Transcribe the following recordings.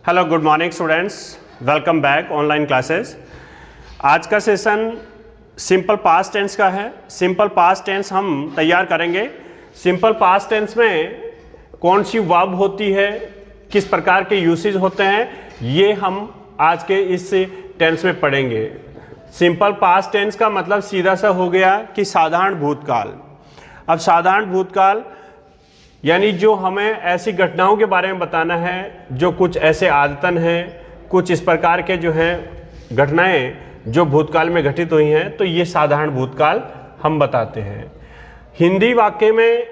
Hello good morning students, welcome back online classes. आज का session simple past tense का है। सिंपल पास्ट टेंस हम तैयार करेंगे। सिंपल पास्ट टेंस में कौन सी वर्ब होती है, किस प्रकार के यूसेज होते हैं, ये हम आज के इस टेंस में पढ़ेंगे। सिंपल पास्ट टेंस का मतलब सीधा सा हो गया कि साधारण भूतकाल। अब साधारण भूतकाल यानी जो हमें ऐसी घटनाओं के बारे में बताना है जो कुछ ऐसे आदतन हैं, कुछ इस प्रकार के जो हैं घटनाएं जो भूतकाल में घटित हुई हैं, तो ये साधारण भूतकाल हम बताते हैं। हिंदी वाक्य में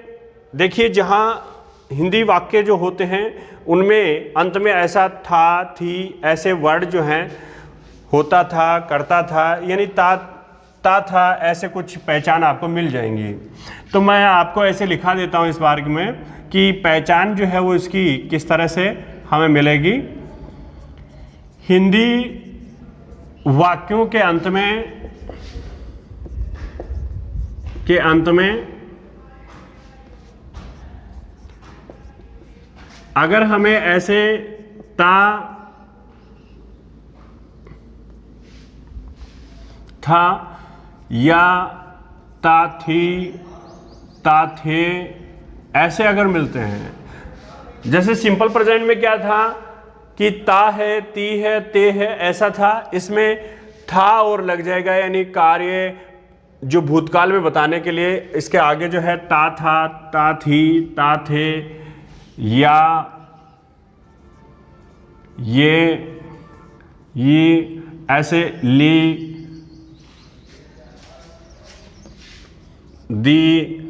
देखिए, जहाँ हिंदी वाक्य जो होते हैं उनमें अंत में ऐसा था, थी, ऐसे वर्ड जो हैं होता था, करता था, यानी ता था, ऐसे कुछ पहचान आपको मिल जाएंगी। तो मैं आपको ऐसे लिखा देता हूँ इस बार में कि पहचान जो है वो इसकी किस तरह से हमें मिलेगी। हिंदी वाक्यों के अंत में अगर हमें ऐसे था या ता थी, ता थे, ऐसे अगर मिलते हैं, जैसे सिंपल प्रेजेंट में क्या था कि ता है, ती है, ते है, ऐसा था। इसमें था और लग जाएगा, यानी कार्य जो भूतकाल में बताने के लिए इसके आगे जो है ता था, ता थी, ता थे, या ये ऐसे ली, दी,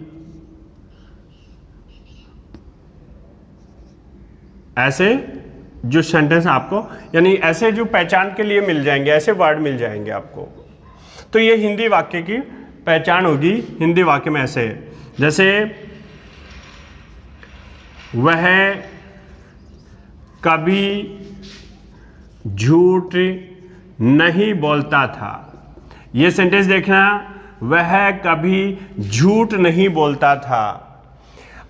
ऐसे जो सेंटेंस आपको यानी ऐसे जो पहचान के लिए मिल जाएंगे, ऐसे वर्ड मिल जाएंगे आपको। तो ये हिंदी वाक्य की पहचान होगी। हिंदी वाक्य में ऐसे जैसे वह कभी झूठ नहीं बोलता था। ये सेंटेंस देखना, वह कभी झूठ नहीं बोलता था।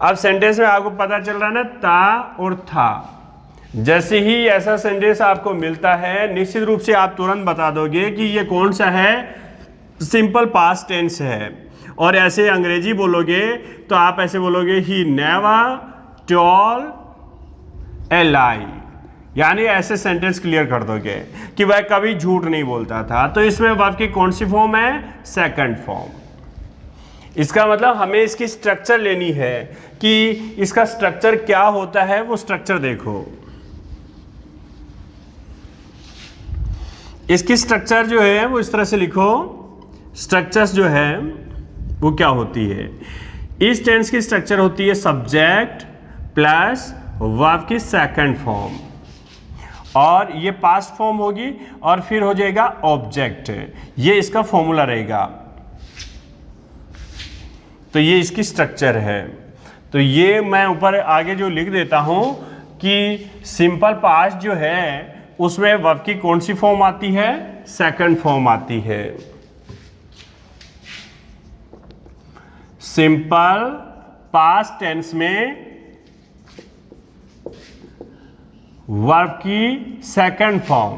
अब सेंटेंस में आपको पता चल रहा है ना, ता और था। जैसे ही ऐसा सेंटेंस आपको मिलता है, निश्चित रूप से आप तुरंत बता दोगे कि ये कौन सा है, सिंपल पास्ट टेंस है। और ऐसे अंग्रेजी बोलोगे तो आप ऐसे बोलोगे, ही नेवर टोल्ड ए लाई, यानी ऐसे सेंटेंस क्लियर कर दोगे कि वह कभी झूठ नहीं बोलता था। तो इसमें वर्ब की कौन सी फॉर्म है? Second form. इसका मतलब हमें इसकी स्ट्रक्चर लेनी है कि इसका स्ट्रक्चर क्या होता है। वो स्ट्रक्चर देखो, इसकी स्ट्रक्चर जो है वो इस तरह से लिखो। स्ट्रक्चर्स जो है वो क्या होती है? इस टेंस की स्ट्रक्चर होती है सब्जेक्ट प्लस वर्ब की सेकंड फॉर्म, और ये पास्ट फॉर्म होगी, और फिर हो जाएगा ऑब्जेक्ट। ये इसका फॉर्मूला रहेगा। तो ये इसकी स्ट्रक्चर है। तो ये मैं ऊपर आगे जो लिख देता हूं कि सिंपल पास्ट जो है उसमें वर्ब की कौन सी फॉर्म आती है? सेकंड फॉर्म आती है। सिंपल पास्ट टेंस में वर्ब की सेकंड फॉर्म,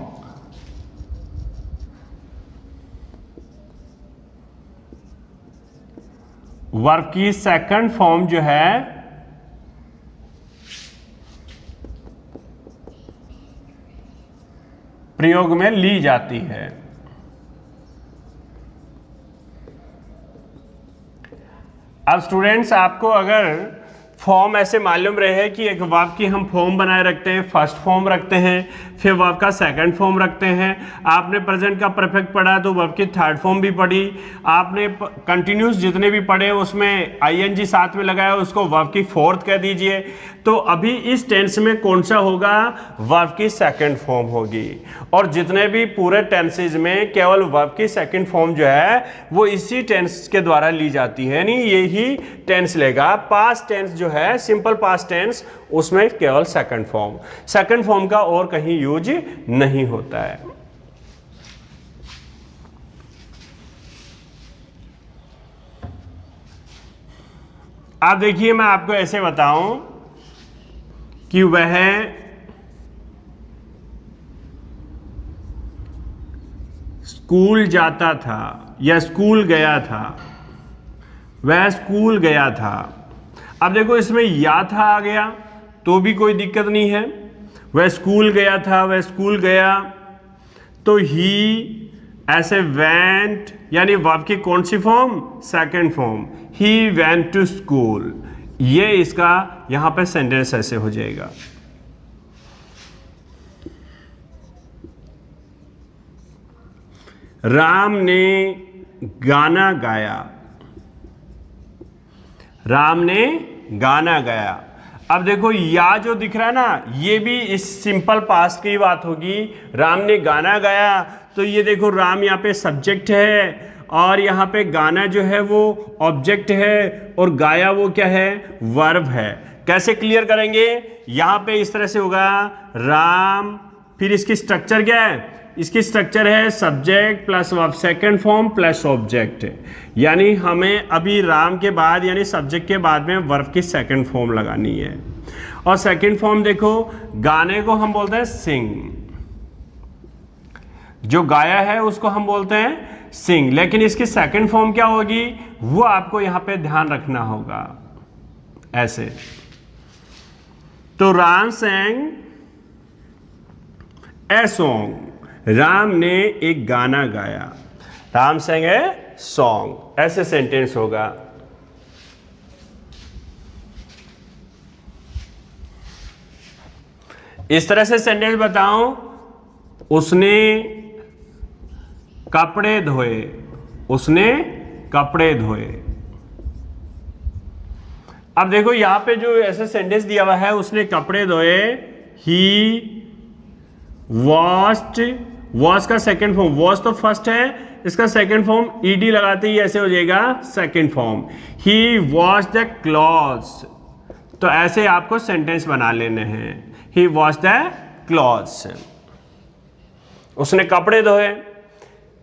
वर्ब की सेकंड फॉर्म जो है प्रयोग में ली जाती है। अब स्टूडेंट्स, आपको अगर फॉर्म ऐसे मालूम रहे कि एक वर्ब की हम फॉर्म बनाए रखते हैं, फर्स्ट फॉर्म रखते हैं, फिर वर्ब का सेकंड फॉर्म रखते हैं। आपने प्रेजेंट का परफेक्ट पढ़ा तो वर्ब की थर्ड फॉर्म भी पढ़ी। आपने कंटिन्यूस जितने भी पढ़े उसमें आईएनजी साथ में लगाया, उसको वर्ब की फोर्थ कह दीजिए। तो अभी इस टेंस में कौन सा होगा? वर्ब की सेकंड फॉर्म होगी। और जितने भी पूरे टेंसेज में केवल वर्ब की सेकंड फॉर्म जो है वो इसी टेंस के द्वारा ली जाती है, यानी यही टेंस लेगा। पास्ट टेंस जो है, सिंपल पास्ट टेंस, उसमें केवल सेकंड फॉर्म, सेकंड फॉर्म का और कहीं यूज नहीं होता है। आप देखिए, मैं आपको ऐसे बताऊं कि वह स्कूल जाता था या स्कूल गया था, वह स्कूल गया था। अब देखो इसमें या था आ गया तो भी कोई दिक्कत नहीं है, वह स्कूल गया था, वह स्कूल गया। तो ही ऐसे वेंट, यानी वर्ब की कौन सी form? Second form, he went to school. ये इसका यहां पे सेंटेंस ऐसे हो जाएगा। राम ने गाना गाया, राम ने गाना गाया। अब देखो या जो दिख रहा है ना, ये भी इस सिंपल पास्ट की बात होगी। राम ने गाना गाया, तो ये देखो राम यहाँ पे सब्जेक्ट है और यहाँ पे गाना जो है वो ऑब्जेक्ट है और गाया वो क्या है? वर्ब है। कैसे क्लियर करेंगे? यहाँ पे इस तरह से होगा राम, फिर इसकी स्ट्रक्चर क्या है? इसकी स्ट्रक्चर है subject plus verb second form plus object, यानी हमें अभी राम के बाद यानी सब्जेक्ट के बाद में वर्ब की सेकंड फॉर्म लगानी है। और सेकंड फॉर्म देखो, गाने को हम बोलते हैं सिंग, जो गाया है उसको हम बोलते हैं सिंग, लेकिन इसकी सेकंड फॉर्म क्या होगी वो आपको यहां पे ध्यान रखना होगा ऐसे। तो Ram sang a song, Ram ने एक गाना गाया, राम sang ए सॉन्ग, ऐसे सेंटेंस होगा। इस तरह से सेंटेंस बताऊं, उसने कपड़े धोए, उसने कपड़े धोए। अब देखो यहां पे जो ऐसे सेंटेंस दिया हुआ है, उसने कपड़े धोए, ही वॉश्ड, वॉश का सेकंड फॉर्म, वॉश तो फर्स्ट है, इसका सेकंड फॉर्म ईडी लगाते ही ऐसे हो जाएगा second form, he wash the clothes. तो ऐसे आपको सेंटेंस बना लेने हैं, ही वॉश द क्लॉथ्स, उसने कपड़े धोए।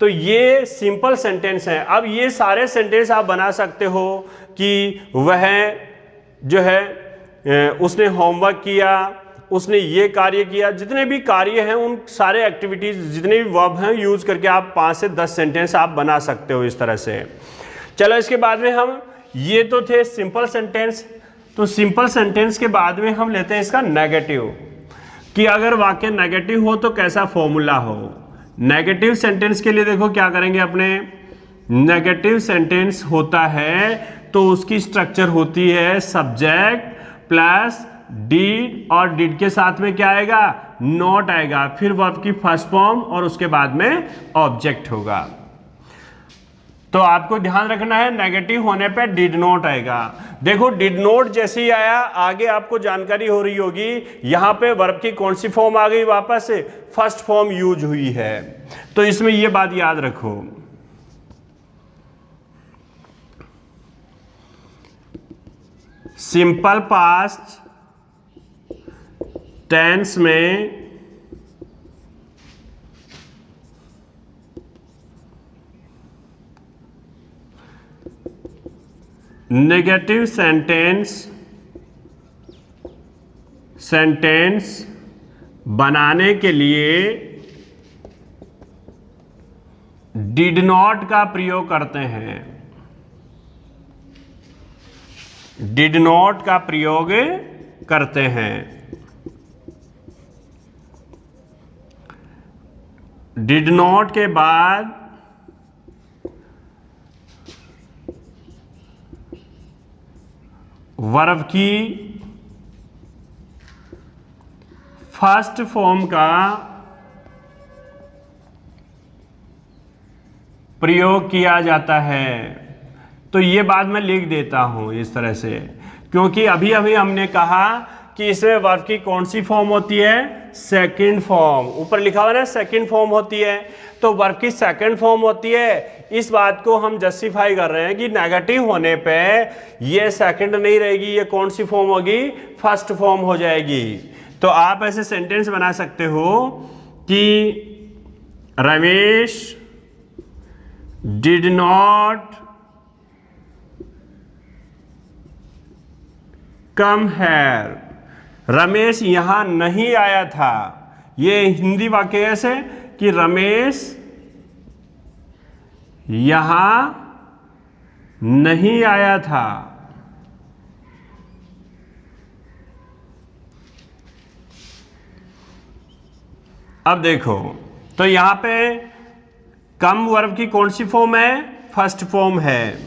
तो ये सिंपल सेंटेंस है। अब ये सारे सेंटेंस आप बना सकते हो कि वह जो है उसने होमवर्क किया, उसने ये कार्य किया, जितने भी कार्य हैं उन सारे एक्टिविटीज, जितने भी वर्ब हैं यूज करके आप 5 से 10 सेंटेंस आप बना सकते हो इस तरह से। चलो इसके बाद में हम, ये तो थे सिंपल सेंटेंस। तो सिंपल सेंटेंस के बाद में हम लेते हैं इसका नेगेटिव, कि अगर वाक्य नेगेटिव हो तो कैसा फॉर्मूला हो। नेगेटिव सेंटेंस के लिए देखो क्या करेंगे अपने, नेगेटिव सेंटेंस होता है तो उसकी स्ट्रक्चर होती है सब्जेक्ट प्लस डिड, और डिड के साथ में क्या आएगा? नॉट आएगा, फिर वर्ब की फर्स्ट फॉर्म और उसके बाद में ऑब्जेक्ट होगा। तो आपको ध्यान रखना है नेगेटिव होने पे डिड नॉट आएगा। देखो डिड नॉट जैसे ही आया, आगे आपको जानकारी हो रही होगी, यहां पे वर्ब की कौन सी फॉर्म आ गई? वापस से फर्स्ट फॉर्म यूज हुई है। तो इसमें यह बात याद रखो, सिंपल पास्ट टेंस में नेगेटिव सेंटेंस बनाने के लिए डिड नॉट का प्रयोग करते हैं, डिड नॉट का प्रयोग करते हैं। डिड नॉट के बाद वर्ब की फर्स्ट फॉर्म का प्रयोग किया जाता है। तो ये बात मैं लिख देता हूं इस तरह से, क्योंकि अभी अभी हमने कहा कि इसमें वर्ब की कौन सी फॉर्म होती है? Second form. ऊपर लिखा हुआ है ना सेकंड फॉर्म होती है, तो वर्ब की सेकंड फॉर्म होती है। इस बात को हम जस्टिफाई कर रहे हैं कि नेगेटिव होने पे ये सेकंड नहीं रहेगी, ये कौन सी फॉर्म होगी? फर्स्ट फॉर्म हो जाएगी। तो आप ऐसे सेंटेंस बना सकते हो कि Ramesh did not come here, Ramesh यहां नहीं आया था। ये हिंदी वाक्य ऐसे कि रमेश यहां नहीं आया था। अब देखो, तो यहां पे कम वर्ब की कौन सी फॉर्म है? फर्स्ट फॉर्म है।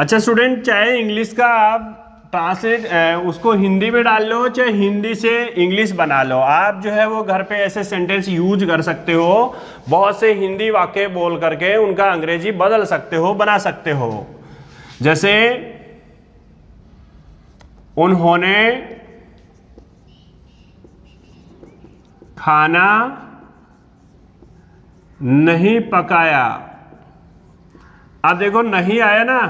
अच्छा स्टूडेंट, चाहे इंग्लिश का आप ट्रांसलेट उसको हिंदी में डाल लो, चाहे हिंदी से इंग्लिश बना लो, आप जो है वो घर पे ऐसे सेंटेंस यूज कर सकते हो। बहुत से हिंदी वाक्य बोल करके उनका अंग्रेजी बदल सकते हो, बना सकते हो। जैसे उन्होंने खाना नहीं पकाया। अब देखो नहीं आया ना,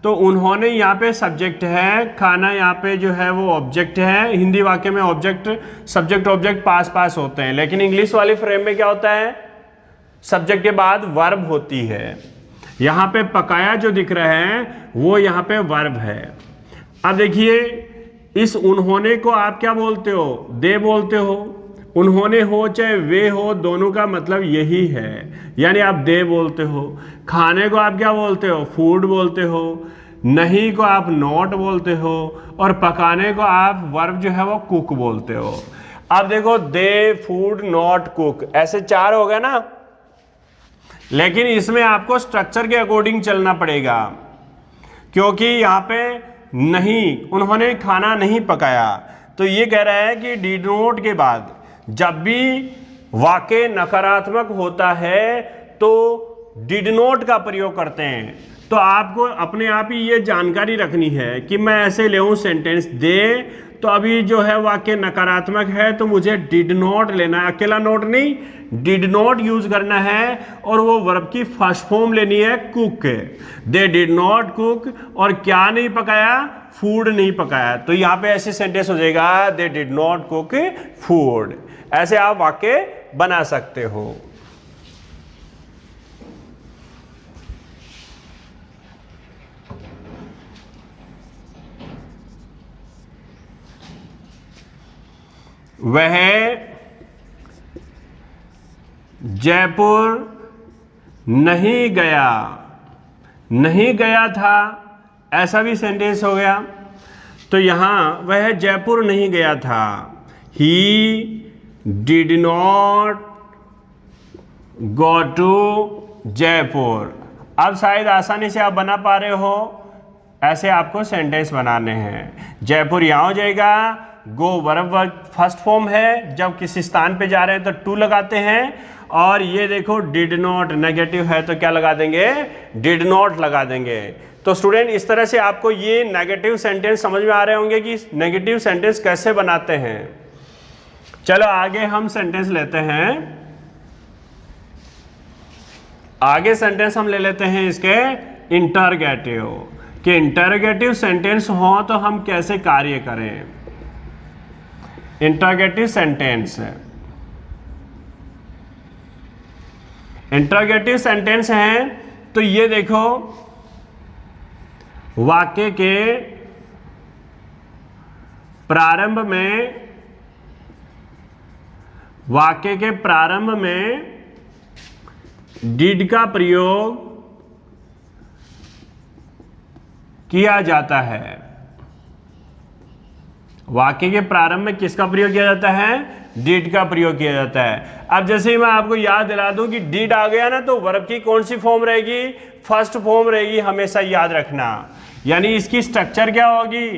तो उन्होंने यहाँ पे सब्जेक्ट है, खाना यहाँ पे जो है वो ऑब्जेक्ट है। हिंदी वाक्य में ऑब्जेक्ट सब्जेक्ट ऑब्जेक्ट पास पास होते हैं, लेकिन इंग्लिश वाली फ्रेम में क्या होता है? सब्जेक्ट के बाद वर्ब होती है। यहाँ पे पकाया जो दिख रहा है वो यहाँ पे वर्ब है। अब देखिए, इस उन्होंने को आप क्या बोलते हो? दे बोलते हो। उन्होंने हो चाहे वे हो, दोनों का मतलब यही है, यानी आप दे बोलते हो। खाने को आप क्या बोलते हो? फूड बोलते हो। नहीं को आप नॉट बोलते हो, और पकाने को आप वर्ब जो है वो कुक बोलते हो। अब देखो, दे, फूड, नॉट, कुक, ऐसे 4 हो गए ना। लेकिन इसमें आपको स्ट्रक्चर के अकॉर्डिंग चलना पड़ेगा, क्योंकि यहाँ पे नहीं, उन्होंने खाना नहीं पकाया, तो ये कह रहा है कि डिड नॉट के बाद जब भी वाक्य नकारात्मक होता है तो डिड नॉट का प्रयोग करते हैं। तो आपको अपने आप ही ये जानकारी रखनी है कि मैं ऐसे ले सेंटेंस दे, तो अभी जो है वाक्य नकारात्मक है तो मुझे डिड नॉट लेना है, अकेला नॉट नहीं, डिड नॉट यूज करना है, और वो वर्ब की फर्स्ट फॉर्म लेनी है cook. They did not cook, और क्या नहीं पकाया? फूड नहीं पकाया। तो यहाँ पे ऐसे सेंटेंस हो जाएगा, they did not cook food. ऐसे आप वाक्य बना सकते हो। वह जयपुर नहीं गया, नहीं गया था, ऐसा भी सेंटेंस हो गया। तो यहां वह जयपुर नहीं गया था, he did not go to Jaipur. अब शायद आसानी से आप बना पा रहे हो, ऐसे आपको सेंटेंस बनाने हैं। जयपुर यहां हो जाएगा, गो वर्ब फर्स्ट फॉर्म है, जब किसी स्थान पे जा रहे हैं तो टू लगाते हैं, और ये देखो डिड नॉट नेगेटिव है तो क्या लगा देंगे? डिड नॉट लगा देंगे। तो स्टूडेंट, इस तरह से आपको ये नेगेटिव सेंटेंस समझ में आ रहे होंगे कि नेगेटिव सेंटेंस कैसे बनाते हैं। चलो आगे हम सेंटेंस लेते हैं। आगे सेंटेंस हम ले लेते हैं इसके इंटरगेटिव, कि इंटरगेटिव सेंटेंस हो तो हम कैसे कार्य करें। इंटरगेटिव सेंटेंस, इंटरगेटिव सेंटेंस हैं तो ये देखो, वाक्य के प्रारंभ में, वाक्य के प्रारंभ में डिड का प्रयोग किया जाता है। वाक्य के प्रारंभ में किसका प्रयोग किया जाता है? डिड का प्रयोग किया जाता है। अब जैसे ही मैं आपको याद दिला दूं कि डिड आ गया ना, तो वर्ब की कौन सी फॉर्म रहेगी? फर्स्ट फॉर्म रहेगी, हमेशा याद रखना। यानी इसकी स्ट्रक्चर क्या होगी?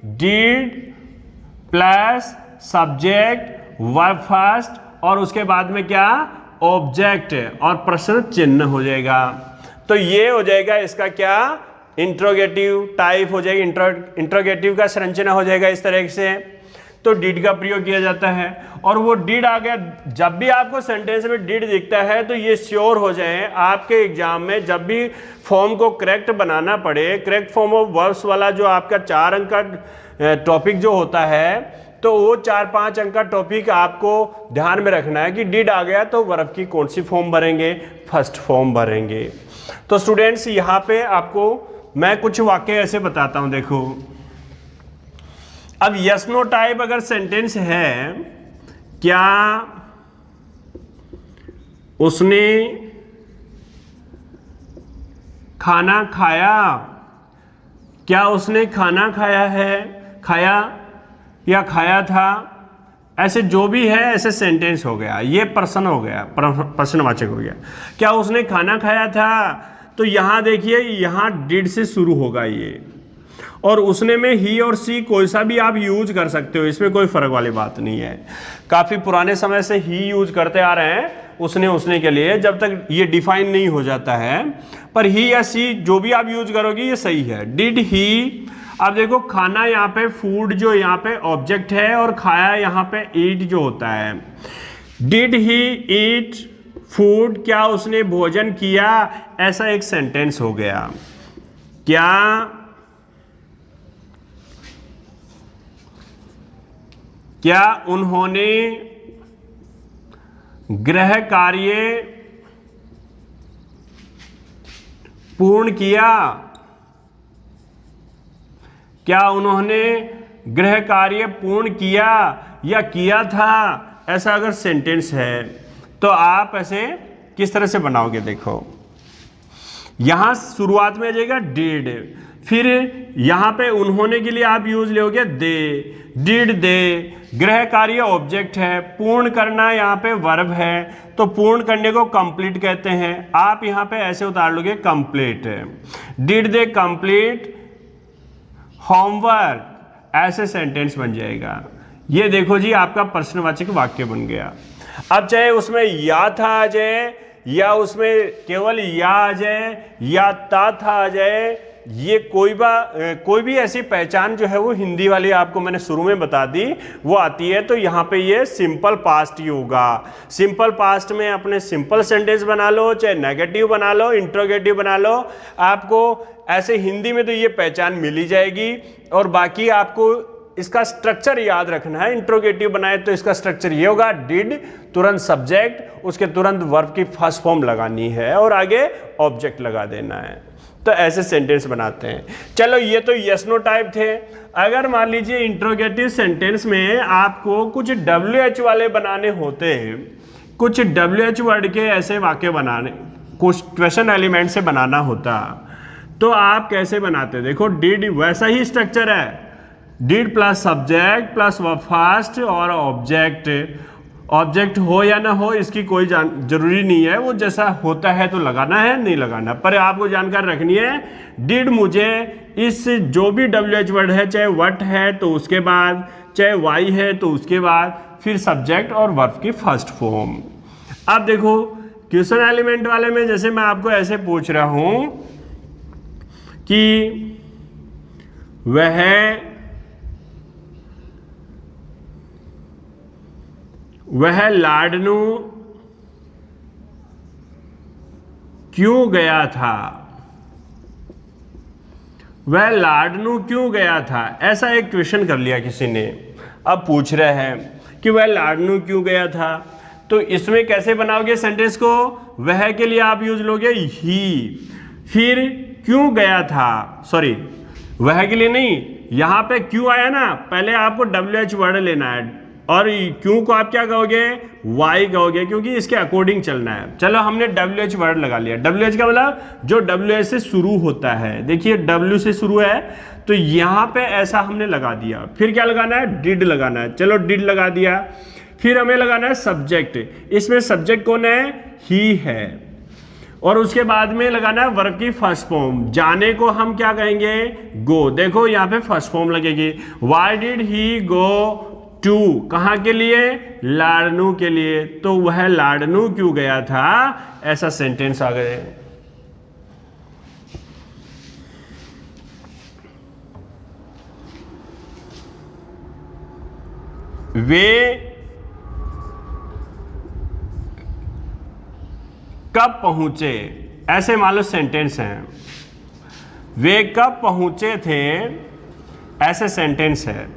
Did plus subject verb first, और उसके बाद में क्या? ऑब्जेक्ट और प्रश्न चिन्ह हो जाएगा। तो ये हो जाएगा इसका क्या? इंट्रोगेटिव टाइप हो जाएगी, इंट्रोगेटिव का संरचना हो जाएगा इस तरह से। तो डिड का प्रयोग किया जाता है, और वो डिड आ गया। जब भी आपको सेंटेंस में डिड दिखता है तो ये श्योर हो जाए, आपके एग्जाम में जब भी फॉर्म को करेक्ट बनाना पड़े, करेक्ट फॉर्म ऑफ वर्ब्स वाला जो आपका 4 अंक का टॉपिक जो होता है, तो वो 4-5 अंक का टॉपिक आपको ध्यान में रखना है कि डिड आ गया तो वर्ब की कौन सी फॉर्म भरेंगे? फर्स्ट फॉर्म भरेंगे। तो स्टूडेंट्स, यहाँ पे आपको मैं कुछ वाक्य ऐसे बताता हूं, देखो। अब यस नो टाइप अगर सेंटेंस है, क्या उसने खाना खाया। क्या उसने खाना खाया है, खाया या खाया था, ऐसे जो भी है ऐसे सेंटेंस हो गया, ये प्रश्न हो गया, प्रश्नवाचक हो गया। क्या उसने खाना खाया था, तो यहां देखिए यहां डिड से शुरू होगा ये, और उसने में ही और सी कोई सा भी आप यूज कर सकते हो, इसमें कोई फर्क वाली बात नहीं है। काफी पुराने समय से ही यूज करते आ रहे हैं उसने के लिए, जब तक ये डिफाइन नहीं हो जाता है। पर ही या सी जो भी आप यूज करोगे ये सही है। डिड ही, अब देखो खाना यहाँ पे फूड जो यहाँ पे ऑब्जेक्ट है, और खाया यहाँ पे ईट जो होता है। डिड ही ईट फूड, क्या उसने भोजन किया, ऐसा एक सेंटेंस हो गया। क्या उन्होंने गृह कार्य पूर्ण किया, क्या उन्होंने गृह कार्य पूर्ण किया या किया था, ऐसा अगर सेंटेंस है तो आप ऐसे किस तरह से बनाओगे। देखो यहां शुरुआत में आ जाएगा डिड, फिर यहां पे उन्होंने के लिए आप यूज लोगे दे, डिड दे, गृह कार्य ऑब्जेक्ट है, पूर्ण करना यहाँ पे वर्ब है, तो पूर्ण करने को कंप्लीट कहते हैं। आप यहाँ पे ऐसे उतार लोगे complete, did they complete homework, ऐसे सेंटेंस बन जाएगा। ये देखो जी आपका प्रश्नवाचक वाक्य बन गया। अब चाहे उसमें या था आ जाए, या उसमें केवल या आ जाए, या ता था आ जाए, ये कोई भी ऐसी पहचान जो है वो हिंदी वाली आपको मैंने शुरू में बता दी वो आती है। तो यहाँ पे ये सिंपल पास्ट ही होगा। सिंपल पास्ट में अपने सिंपल सेंटेंस बना लो, चाहे नेगेटिव बना लो, इंट्रोगेटिव बना लो, आपको ऐसे हिंदी में तो ये पहचान मिल ही जाएगी। और बाकी आपको इसका स्ट्रक्चर याद रखना है। इंट्रोगेटिव बनाए तो इसका स्ट्रक्चर ये होगा, डिड तुरंत सब्जेक्ट, उसके तुरंत वर्ब की फर्स्ट फॉर्म लगानी है और आगे ऑब्जेक्ट लगा देना है। तो ऐसे सेंटेंस बनाते हैं। चलो ये तो यस नो टाइप थे। अगर मान लीजिए इंट्रोगेटिव सेंटेंस में आपको कुछ WH वाले बनाने होते हैं, कुछ WH वर्ड के ऐसे वाक्य बनाने, कुछ क्वेश्चन एलिमेंट से बनाना होता, तो आप कैसे बनाते? देखो डिड वैसा ही स्ट्रक्चर है, did plus subject plus verb first और ऑब्जेक्ट। ऑब्जेक्ट हो या ना हो इसकी कोई जरूरी नहीं है, वो जैसा होता है तो लगाना है, नहीं लगाना। पर आपको जानकारी रखनी है, डिड मुझे इस जो भी WH वर्ड है, चाहे वट है तो उसके बाद, चाहे वाई है तो उसके बाद, फिर सब्जेक्ट और वर्ब की फर्स्ट फॉर्म। अब देखो क्वेश्चन एलिमेंट वाले में जैसे मैं आपको ऐसे पूछ रहा हूं कि वह लाडनू क्यों गया था, वह लाडनू क्यों गया था, ऐसा एक क्वेश्चन कर लिया किसी ने। अब पूछ रहे हैं कि वह लाडनू क्यों गया था, तो इसमें कैसे बनाओगे सेंटेंस को? वह के लिए आप यूज लोगे ही, फिर क्यों गया था, सॉरी वह के लिए नहीं, यहां पे क्यों आया ना, पहले आपको WH वर्ड लेना है और क्यों को आप क्या कहोगे? वाई कहोगे, क्योंकि इसके अकॉर्डिंग चलना है। चलो हमने WH वर्ड लगा लिया। WH का मतलब जो WH से शुरू होता है। देखिए W से शुरू है तो यहां पे ऐसा हमने लगा दिया। फिर क्या लगाना है? डिड लगाना है। चलो डिड लगा दिया। फिर हमें लगाना है सब्जेक्ट। इसमें सब्जेक्ट कौन है? ही है। और उसके बाद में लगाना है वर्ब की फर्स्ट फॉर्म। जाने को हम क्या कहेंगे? गो। देखो यहाँ पे फर्स्ट फॉर्म लगेगी। Why did he go to, कहां के लिए? लाडनू के लिए। तो वह लाडनू क्यों गया था, ऐसा सेंटेंस आ गए। वे कब पहुंचे, ऐसे मान लो सेंटेंस हैं। वे कब पहुंचे थे, ऐसे सेंटेंस है।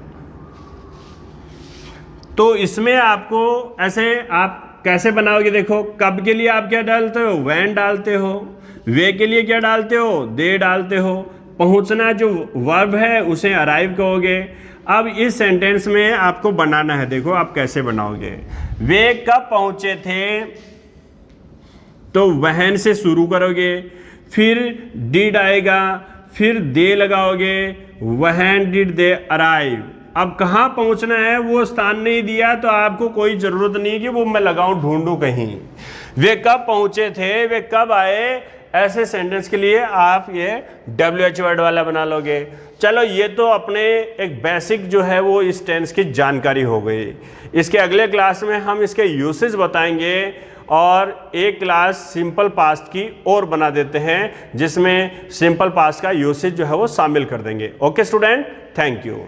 तो इसमें आपको ऐसे आप कैसे बनाओगे? देखो कब के लिए आप क्या डालते हो? वैन डालते हो। वे के लिए क्या डालते हो? दे डालते हो। पहुंचना जो वर्ब है उसे अराइव कहोगे। अब इस सेंटेंस में आपको बनाना है। देखो आप कैसे बनाओगे। वे कब पहुंचे थे, तो वहन से शुरू करोगे, फिर डिड आएगा, फिर दे लगाओगे, व्हेन डिड दे अराइव। अब कहाँ पहुंचना है वो स्थान नहीं दिया तो आपको कोई जरूरत नहीं कि वो मैं लगाऊं ढूंढूं कहीं। वे कब पहुंचे थे, वे कब आए, ऐसे सेंटेंस के लिए आप ये WH वर्ड वाला बना लोगे। चलो ये तो अपने एक बेसिक जो है वो इस टेंस की जानकारी हो गई। इसके अगले क्लास में हम इसके यूसेज बताएंगे और एक क्लास सिंपल पास्ट की और बना देते हैं जिसमें सिंपल पास्ट का यूसेज जो है वो शामिल कर देंगे। Okay student, thank you.